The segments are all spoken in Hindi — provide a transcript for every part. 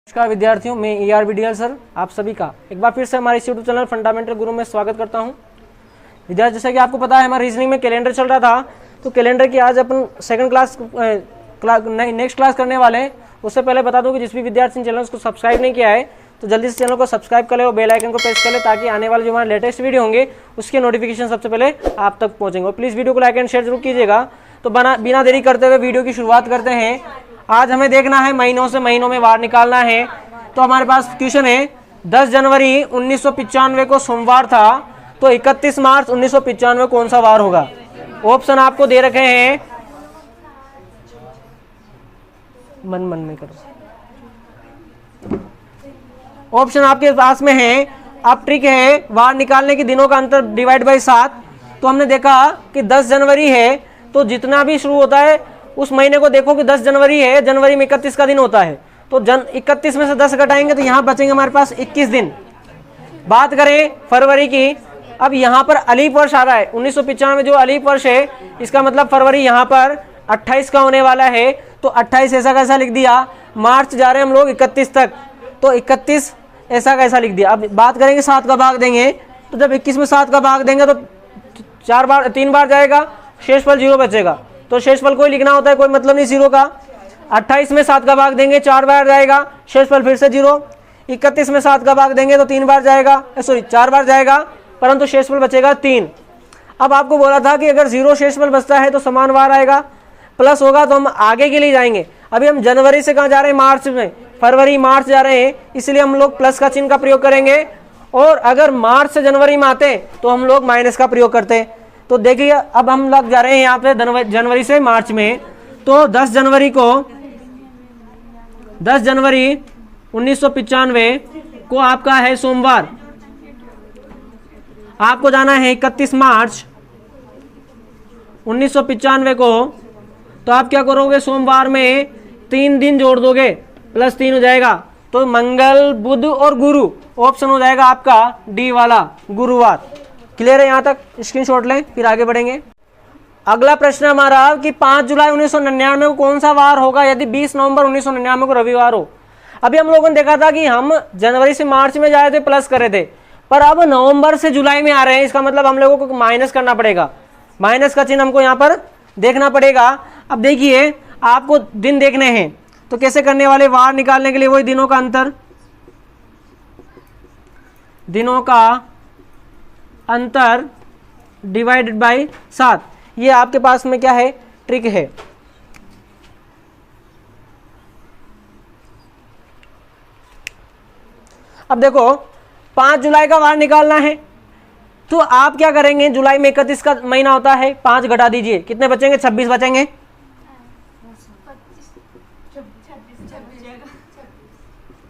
नमस्कार विद्यार्थियों, मैं ERBDL सर आप सभी का एक बार फिर से हमारे इस यूट्यूब चैनल फंडामेंटल गुरु में स्वागत करता हूं। विद्यार्थी, जैसा कि आपको पता है हमारा रीजनिंग में कैलेंडर चल रहा था, तो कैलेंडर की आज अपन सेकंड क्लास नेक्स्ट क्लास करने वाले हैं। उससे पहले बता दूं कि जिस भी विद्यार्थी ने चैनल को सब्सक्राइब नहीं किया है तो जल्दी से चैनल को सब्सक्राइब कर ले और बेल आइकन को प्रेस कर ले, ताकि आने वाले जो हमारे लेटेस्ट वीडियो होंगे उसके नोटिफिकेशन सबसे पहले आप तक पहुँचेंगे। और प्लीज़ वीडियो को लाइक एंड शेयर जरूर कीजिएगा। तो बिना देरी करते हुए वीडियो की शुरुआत करते हैं। आज हमें देखना है महीनों से महीनों में वार निकालना है। तो हमारे पास क्वेश्चन है 10 जनवरी 1995 को सोमवार था, तो 31 मार्च 1995 कौन सा वार होगा। ऑप्शन आपको दे रखे हैं, मन में करो। ऑप्शन आपके पास में है। अब ट्रिक है, वार निकालने के दिनों का अंतर डिवाइड बाई 7। तो हमने देखा कि 10 जनवरी है, तो जितना भी शुरू होता है उस महीने को देखो कि 10 जनवरी है, जनवरी में 31 का दिन होता है, तो 31 में से 10 घटाएंगे तो यहाँ बचेंगे हमारे पास 21 दिन। बात करें फरवरी की, अब यहाँ पर अलीफ वर्ष आ रहा है 1995 जो अलीफ वर्ष है, इसका मतलब फरवरी यहाँ पर 28 का होने वाला है, तो 28 ऐसा कैसा लिख दिया। मार्च जा रहे हैं हम लोग 31 तक, तो 31 ऐसा कैसा लिख दिया। अब बात करेंगे 7 का भाग देंगे, तो जब 21 में 7 का भाग देंगे तो 3 बार जाएगा, शेषफल 0 बचेगा। तो शेषफल कोई लिखना होता है, कोई मतलब नहीं 0 का। 28 में 7 का भाग देंगे, 4 बार जाएगा, शेषफल फिर से 0। 31 में 7 का भाग देंगे तो 3 बार जाएगा, 4 बार जाएगा, परंतु शेषफल बचेगा 3। अब आपको बोला था कि अगर 0 शेषफल बचता है तो समान वार आएगा, प्लस होगा तो हम आगे के लिए जाएंगे। अभी हम जनवरी से कहाँ जा रहे हैं, मार्च में, फरवरी मार्च जा रहे हैं, इसलिए हम लोग प्लस का चिन्ह का प्रयोग करेंगे। और अगर मार्च से जनवरी में आते तो हम लोग माइनस का प्रयोग करते। तो देखिए अब हम लग जा रहे हैं यहाँ पे जनवरी से मार्च में। तो 10 जनवरी 1995 को आपका है सोमवार। आपको जाना है 31 मार्च 1995 को, तो आप क्या करोगे, सोमवार में 3 दिन जोड़ दोगे, प्लस 3 हो जाएगा, तो मंगल बुध और गुरु। ऑप्शन हो जाएगा आपका डी वाला, गुरुवार। क्लियर है यहाँ तक, स्क्रीनशॉट लें फिर आगे बढ़ेंगे। अगला प्रश्न हमारा कि 5 जुलाई 1999 को कौन सा वार होगा यदि 20 नवंबर 1999 को रविवार हो। अभी हम लोगों ने देखा था कि हम जनवरी से मार्च में जाए थे, प्लस करे थे, पर अब नवंबर से जुलाई में आ रहे हैं, इसका मतलब हम लोगों को माइनस करना पड़ेगा। माइनस का चिन्ह हमको यहाँ पर देखना पड़ेगा। अब देखिए आपको दिन देखने हैं, तो कैसे करने वाले, वार निकालने के लिए वही दिनों का अंतर, दिनों का अंतर डिवाइडेड बाई 7। ये आपके पास में क्या है, ट्रिक है। अब देखो 5 जुलाई का वार निकालना है, तो आप क्या करेंगे, जुलाई में 31 का महीना होता है, 5 घटा दीजिए, कितने बचेंगे, 26 बचेंगे।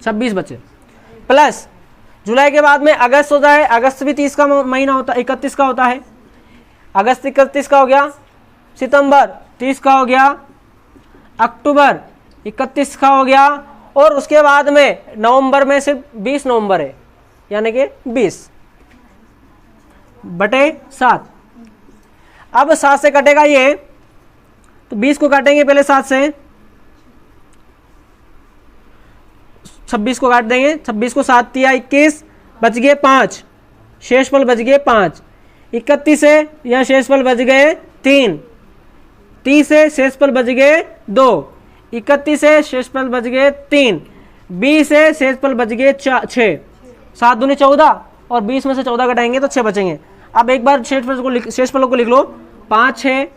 26 बचे, प्लस जुलाई के बाद में अगस्त होता है, अगस्त भी 30 का महीना होता है, 31 का होता है, अगस्त 31 का हो गया, सितंबर 30 का हो गया, अक्टूबर 31 का हो गया, और उसके बाद में नवंबर में सिर्फ 20 नवंबर है, यानी कि 20/7। अब 7 से कटेगा ये, तो 20 को काटेंगे पहले 7 से, 26 को काट देंगे, 26 को 7 दिया 21, बच गए 5, शेषफल बच गए 5। 31 से यहाँ शेषफल बच गए 3, 30 से शेषफल बच गए 2, 31 से शेषफल बच गए 3, 20 से शेषफल बच गए 6, 7 दूनी 14, और 20 में से 14 घटाएंगे तो 6 बचेंगे। अब एक बार शेषफलों को लिख लो, 5 है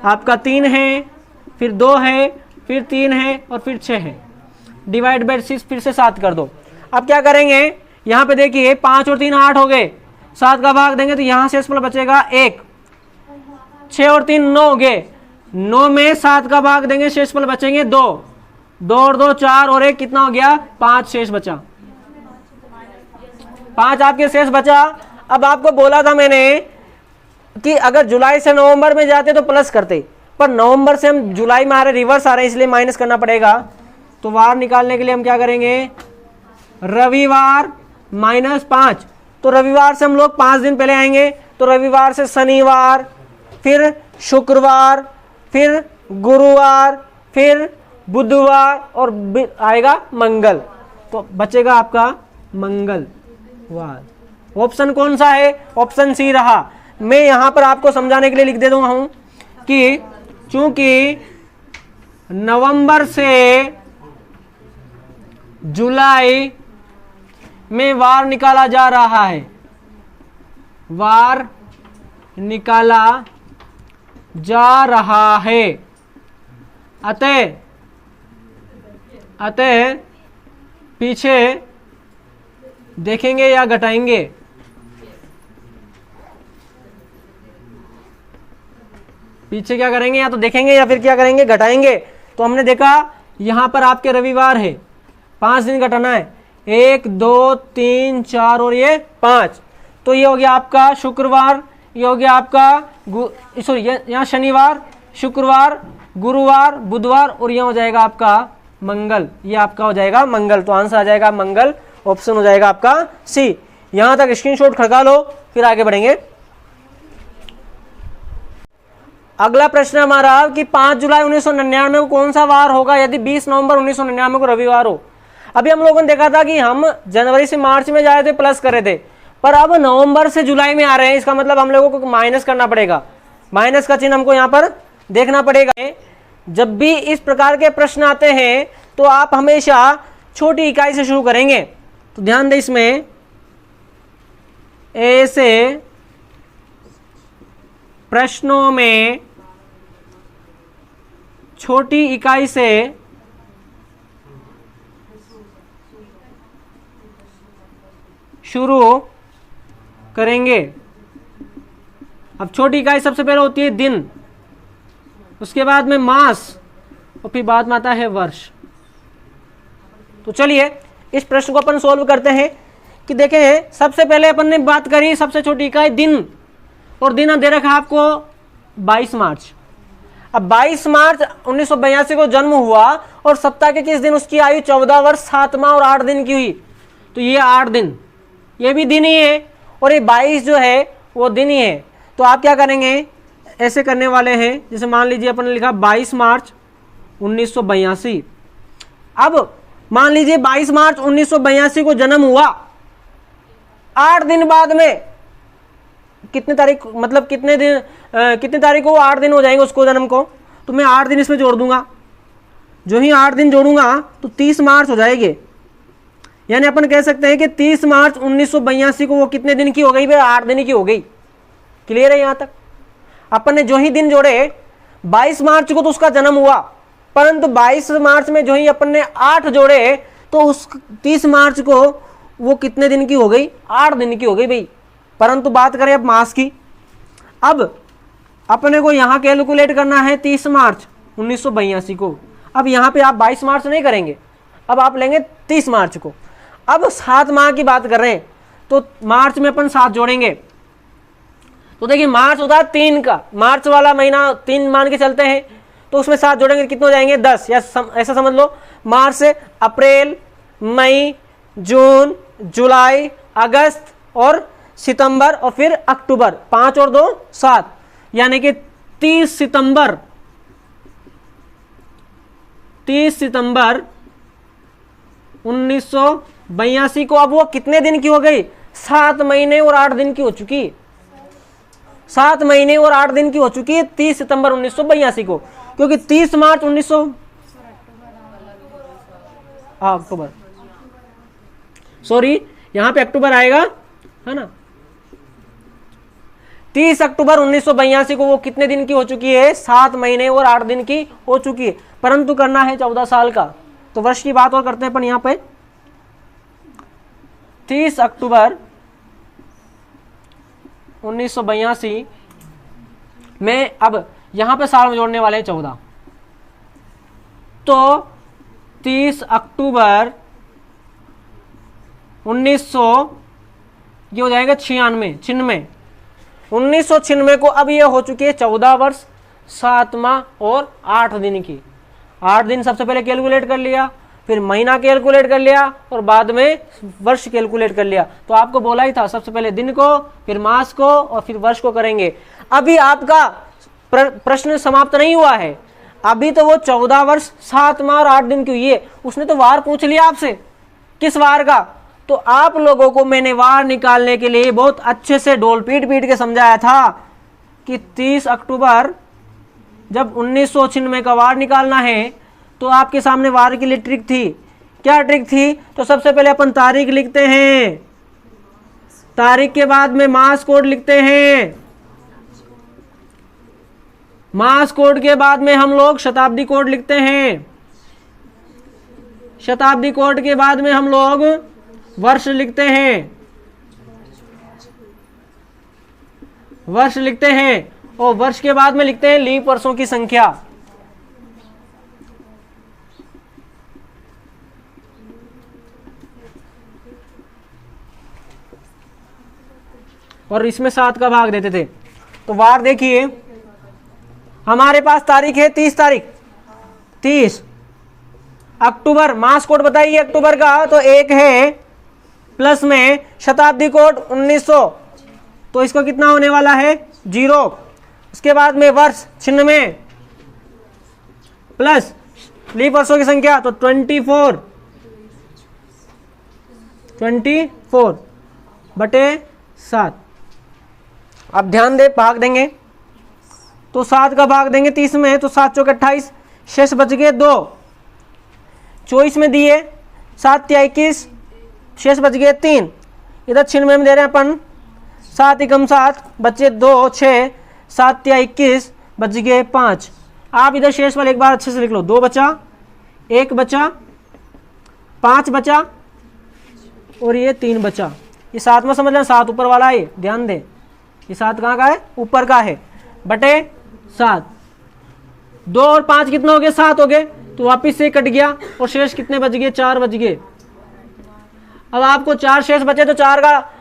आपका, 3 है, फिर 2 है, फिर 3 है, और फिर 6 है, डिवाइड बाई 6 फिर से 7 कर दो। अब क्या करेंगे, यहाँ पे देखिए 5 और 3 8 हो गए, 7 का भाग देंगे तो यहाँ शेषफल बचेगा 1, 6 और 3 9 हो गए, 9 में 7 का भाग देंगे, शेषफल बचेंगे 2, 2 और 2 4 और 1 कितना हो गया, 5 शेष बचा, 5 आपके शेष बचा। अब आपको बोला था मैंने कि अगर जुलाई से नवंबर में जाते तो प्लस करते, पर नवंबर से हम जुलाई में आ रहे, रिवर्स आ रहे हैं, इसलिए माइनस करना पड़ेगा। तो वार निकालने के लिए हम क्या करेंगे, रविवार -5, तो रविवार से हम लोग 5 दिन पहले आएंगे, तो रविवार से शनिवार, फिर शुक्रवार, फिर गुरुवार, फिर बुधवार और आएगा मंगल। तो बचेगा आपका मंगलवार। ऑप्शन कौन सा है? ऑप्शन सी रहा। मैं यहां पर आपको समझाने के लिए लिख दे दूंगा हूं कि चूंकि नवंबर से जुलाई में वार निकाला जा रहा है, वार निकाला जा रहा है, अतः पीछे देखेंगे या घटाएंगे? पीछे क्या करेंगे? या तो देखेंगे या फिर क्या करेंगे? घटाएंगे। तो हमने देखा यहां पर आपके रविवार है, 5 दिन घटाना है, 1 2 3 4 और ये 5। तो ये हो गया आपका शुक्रवार, ये हो गया आपका सॉरी यहाँ शनिवार, शुक्रवार, गुरुवार, बुधवार और यह हो जाएगा आपका मंगल। ये आपका हो जाएगा मंगल। तो आंसर आ जाएगा मंगल। ऑप्शन हो जाएगा आपका सी। यहां तक स्क्रीनशॉट खड़का लो, फिर आगे बढ़ेंगे। अगला प्रश्न हमारा कि 5 जुलाई 1999 को कौन सा वार होगा यदि 20 नवंबर 1999 को रविवार हो? अभी हम लोगों ने देखा था कि हम जनवरी से मार्च में जाए थे, प्लस करे थे, पर अब नवंबर से जुलाई में आ रहे हैं। इसका मतलब हम लोगों को माइनस करना पड़ेगा। माइनस का चिन्ह हमको यहाँ पर देखना पड़ेगा। जब भी इस प्रकार के प्रश्न आते हैं तो आप हमेशा छोटी इकाई से शुरू करेंगे। तो ध्यान दें, इसमें ऐसे प्रश्नों में छोटी इकाई से शुरू करेंगे। अब छोटी इकाई सबसे पहले होती है दिन, उसके बाद में मास और फिर बाद में आता है वर्ष। तो चलिए इस प्रश्न को अपन सोल्व करते हैं कि देखें, सबसे पहले अपन ने बात करी सबसे छोटी इकाई दिन, और दिन दे रखा है आपको 22 मार्च। अब 22 मार्च 1982 को जन्म हुआ और सप्ताह के किस दिन उसकी आयु 14 वर्ष 7 माह और 8 दिन की हुई। तो ये 8 दिन, ये भी दिन ही है, और ये 22 जो है वो दिन ही है। तो आप क्या करेंगे, ऐसे करने वाले हैं, जैसे मान लीजिए अपन ने लिखा 22 मार्च 1982। अब मान लीजिए 22 मार्च 1982 को जन्म हुआ, 8 दिन बाद में कितने तारीख, मतलब कितने दिन, कितने तारीख को 8 दिन हो जाएंगे उसको जन्म को। तो मैं 8 दिन इसमें जोड़ दूंगा। जो ही 8 दिन जोड़ूंगा तो 30 मार्च हो जाएंगे। यानी अपन कह सकते हैं कि 30 मार्च 1982 को वो कितने दिन की हो गई भाई? 8 दिन की हो गई। क्लियर है यहां तक? अपन ने जो ही दिन जोड़े, 22 मार्च को तो उसका जन्म हुआ, परंतु 22 मार्च में जो ही अपन ने 8 जोड़े तो उस 30 मार्च को वो कितने दिन की हो गई? 8 दिन की हो गई भाई। परंतु बात करें अब मास की, अब अपने को यहां कैलकुलेट करना है 30 मार्च 1982 को। अब यहां पे आप 22 मार्च नहीं करेंगे, अब आप लेंगे 30 मार्च को। अब 7 माह की बात कर रहे हैं तो मार्च में अपन 7 जोड़ेंगे। तो देखिए मार्च होता है 3 का, मार्च वाला महीना 3 मान के चलते हैं, तो उसमें 7 जोड़ेंगे कितने हो जाएंगे? 10। या ऐसा समझ लो, मार्च से अप्रैल, मई, जून, जुलाई, अगस्त और सितंबर और फिर अक्टूबर, 5 और 2 7, यानी कि 30 सितंबर 1982 को अब वो कितने दिन की हो गई? 7 महीने और 8 दिन की हो चुकी। 7 महीने और 8 दिन की हो चुकी है 30 सितंबर 1982 को, क्योंकि 30 मार्च 1900 अक्टूबर, सॉरी यहां पे अक्टूबर आएगा, है ना। 30 अक्टूबर 1982 को वो कितने दिन की हो चुकी है? 7 महीने और 8 दिन की हो चुकी है, परंतु करना है 14 साल का। तो वर्ष की बात और करते हैं अपन यहां पे। 30 अक्टूबर 1982 में अब यहां पे साल में जोड़ने वाले हैं 14। तो 30 अक्टूबर 1900 ये हो जाएगा 96 1996 को अब ये हो चुकी है 14 वर्ष 7 माह और 8 दिन की। 8 दिन सबसे पहले कैलकुलेट कर लिया, फिर महीना कैलकुलेट कर लिया और बाद में वर्ष कैलकुलेट कर लिया। तो आपको बोला ही था सबसे पहले दिन को, फिर मास को और फिर वर्ष को करेंगे। अभी आपका प्रश्न समाप्त नहीं हुआ है, अभी तो वो 14 वर्ष 7 माह और 8 दिन की हुई है। उसने तो वार पूछ लिया आपसे, किस वार का? तो आप लोगों को मैंने वार निकालने के लिए बहुत अच्छे से डोल पीट पीट के समझाया था कि 30 अक्टूबर जब 1996 का वार निकालना है तो आपके सामने वार के लिए ट्रिक थी। क्या ट्रिक थी? तो सबसे पहले अपन तारीख लिखते हैं, तारीख के बाद में मास कोड लिखते हैं, मास कोड के बाद में हम लोग शताब्दी कोड लिखते हैं, शताब्दी कोड के बाद में हम लोग वर्ष लिखते हैं, वर्ष लिखते हैं, और वर्ष के बाद में लिखते हैं लीप वर्षों की संख्या। और इसमें 7 का भाग देते थे। तो वार देखिए, हमारे पास तारीख है 30 तारीख, 30 अक्टूबर। मास कोड बताइए अक्टूबर का, तो 1 है, प्लस में शताब्दी कोड 1900, तो इसको कितना होने वाला है? 0। उसके बाद में वर्ष 96 प्लस लीप वर्षों की संख्या तो 24 बटे 7। अब ध्यान दे, भाग देंगे तो 7 का भाग देंगे 30 में, तो 7 चौके 28, शेष बच गए 2। 24 में दिए 7 या 21, शेष बच गए 3। इधर 96 में दे रहे हैं अपन 7 एकम 7 बचे 2, 6, 7 या 21 बच गए 5। आप इधर शेष वाले एक बार अच्छे से लिख लो, 2 बचा, 1 बचा, 5 बचा और ये 3 बचा। ये 7 में समझ लें, 7 ऊपर वाला है, ध्यान दें, ये 7 कहाँ का है? ऊपर का है, बटे 7। 2 और 5 कितना हो गए? 7 हो गए, तो वापिस से कट गया और शेष कितने बच गए? 4 बच गए। अब आपको 4 शेष बचे, तो 4 का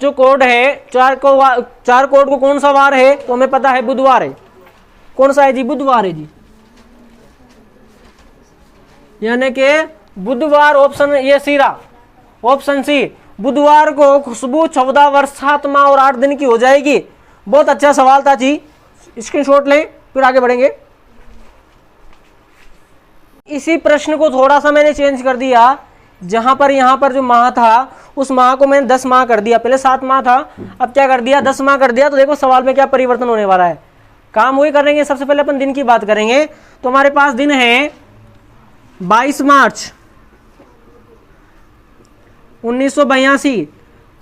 जो कोड है, 4 कोड को कौन सा वार है? तो हमें पता है बुधवार है। कौन सा है जी? बुधवार है जी, यानी कि बुधवार ऑप्शन ये सी रहा, ऑप्शन सी। बुधवार को खुशबू 14 वर्ष 7 माह और 8 दिन की हो जाएगी। बहुत अच्छा सवाल था जी, स्क्रीनशॉट लें, फिर आगे बढ़ेंगे। इसी प्रश्न को थोड़ा सा मैंने चेंज कर दिया, जहां पर यहां पर जो माह था उस माह को मैंने 10 माह कर दिया। पहले 7 माह था, अब क्या कर दिया? 10 माह कर दिया। तो देखो सवाल में क्या परिवर्तन होने वाला है। काम वही करेंगे, सबसे पहले अपन दिन की बात करेंगे। तो हमारे पास दिन है 22 मार्च 1982,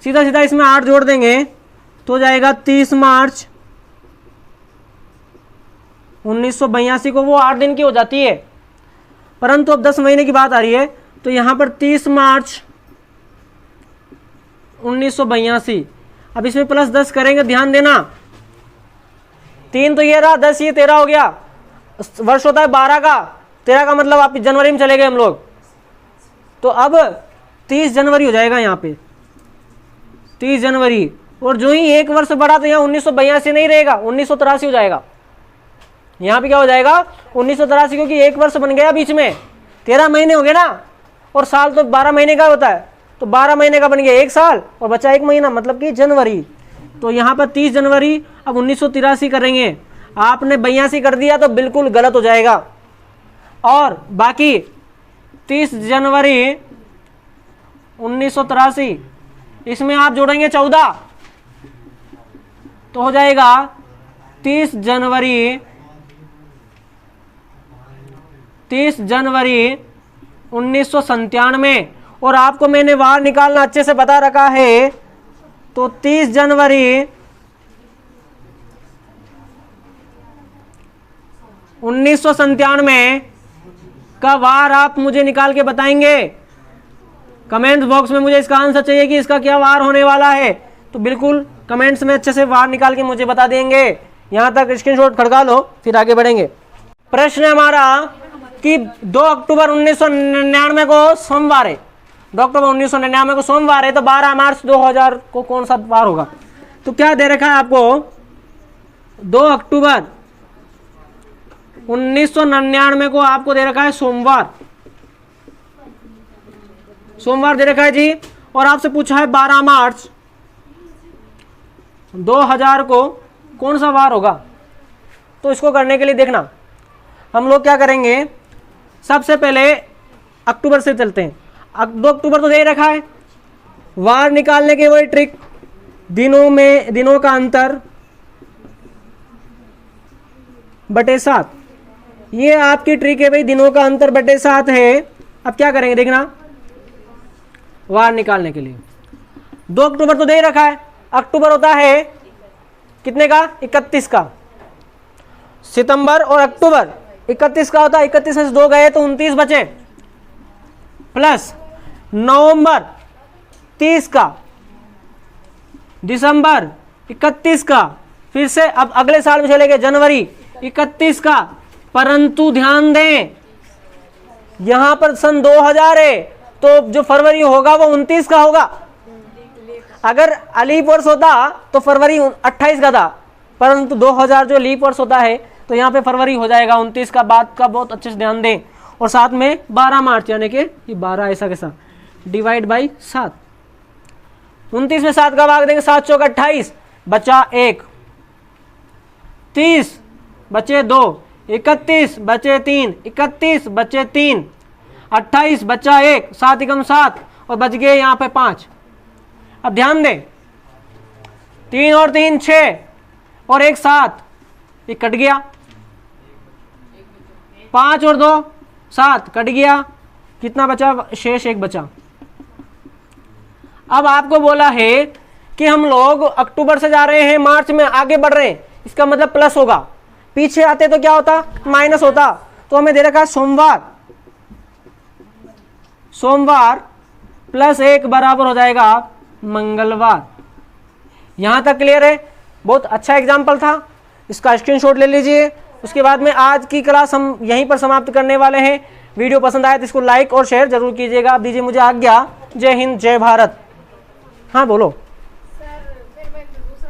सीधा सीधा इसमें 8 जोड़ देंगे तो जाएगा 30 मार्च 1982 को, वो 8 दिन की हो जाती है। परंतु अब 10 महीने की बात आ रही है, तो यहां पर 30 मार्च 1982। अब इसमें प्लस 10 करेंगे, ध्यान देना, 3 तो ये रहा, 10 ये 13 हो गया। वर्ष होता है 12 का, 13 का मतलब आप जनवरी में चले गए हम लोग, तो अब 30 जनवरी हो जाएगा यहाँ पे, 30 जनवरी। और जो ही 1 वर्ष बढ़ा तो यहाँ 1982 नहीं रहेगा, 1983 हो जाएगा। यहाँ पे क्या हो जाएगा? 1983, क्योंकि 1 वर्ष बन गया बीच में, 13 महीने हो गए ना, और साल तो 12 महीने का होता है, तो 12 महीने का बन गया 1 साल और बचा 1 महीना, मतलब कि जनवरी। तो यहाँ पर 30 जनवरी, अब 1983 करेंगे। आपने 82 कर दिया तो बिल्कुल गलत हो जाएगा। और बाकी 30 जनवरी 1983, इसमें आप जोड़ेंगे 14, तो हो जाएगा 30 जनवरी 1997। और आपको मैंने वार निकालना अच्छे से बता रखा है, तो 30 जनवरी 1997 का वार आप मुझे निकाल के बताएंगे। कमेंट बॉक्स में मुझे इसका आंसर चाहिए कि इसका क्या वार होने वाला है, तो बिल्कुल कमेंट्स में अच्छे से वार निकाल के मुझे बता देंगे। यहां तक स्क्रीनशॉट खड़का लो, फिर आगे बढ़ेंगे। प्रश्न हमारा कि 2 अक्टूबर 1999 को सोमवार है, 2 अक्टूबर 1999 को सोमवार है, तो 12 मार्च 2000 को कौन सा वार होगा? तो क्या दे रखा है आपको? 2 अक्टूबर 1999 को आपको दे रखा है सोमवार, सोमवार दे रखा है जी। और आपसे पूछा है 12 मार्च 2000 को कौन सा वार होगा? तो इसको करने के लिए देखना, हम लोग क्या करेंगे, सबसे पहले अक्टूबर से चलते हैं। 2 अक्टूबर तो दे रखा है, वार निकालने की वही ट्रिक, दिनों का अंतर बटे 7, ये आपकी ट्रिक है भाई, दिनों का अंतर बटे 7 है। अब क्या करेंगे देखना, वार निकालने के लिए 2 अक्टूबर तो दे रखा है, अक्टूबर होता है कितने का, 31 का, सितंबर और अक्टूबर 31 का होता है, 31 में से 2 गए तो 29 बचे, प्लस नवंबर 30 का, दिसंबर 31 का, फिर से अब अगले साल में चले गए जनवरी 31 का, परंतु ध्यान दें यहां पर सन 2000 है तो जो फरवरी होगा वो 29 का होगा। अगर लीप वर्ष होता तो फरवरी 28 का था, परंतु 2000 जो लीप वर्ष होता है तो यहाँ पे फरवरी हो जाएगा 29 का। बात का बहुत अच्छे से ध्यान दें। और साथ में 12 मार्च यानी कि ये 12 ऐसा कैसा डिवाइड बाई 7, 29 में 7 का भाग देंगे, 7 चौक 28, बचा 1, 30 बचे 2, 31 बचे 3, 31 बचे 3, 28 बचा 1, 7 एकम 7 और बच गए यहाँ पे 5। अब ध्यान दें 3 और 3 6 और 1 7, ये कट गया, 5 और 2 7 कट गया, कितना बचा, शेष 1 बचा। अब आपको बोला है कि हम लोग अक्टूबर से जा रहे हैं मार्च में आगे बढ़ रहे हैं, इसका मतलब प्लस होगा, पीछे आते तो क्या होता, माइनस होता। तो हमें दे रखा सोमवार प्लस 1 बराबर हो जाएगा मंगलवार। यहां तक क्लियर है? बहुत अच्छा एग्जाम्पल था, इसका स्क्रीनशॉट ले लीजिए। उसके बाद में आज की क्लास हम यहीं पर समाप्त करने वाले हैं। वीडियो पसंद आए तो इसको लाइक और शेयर जरूर कीजिएगा। आप दीजिए मुझे आज्ञा। जय हिंद, जय भारत। हाँ बोलो।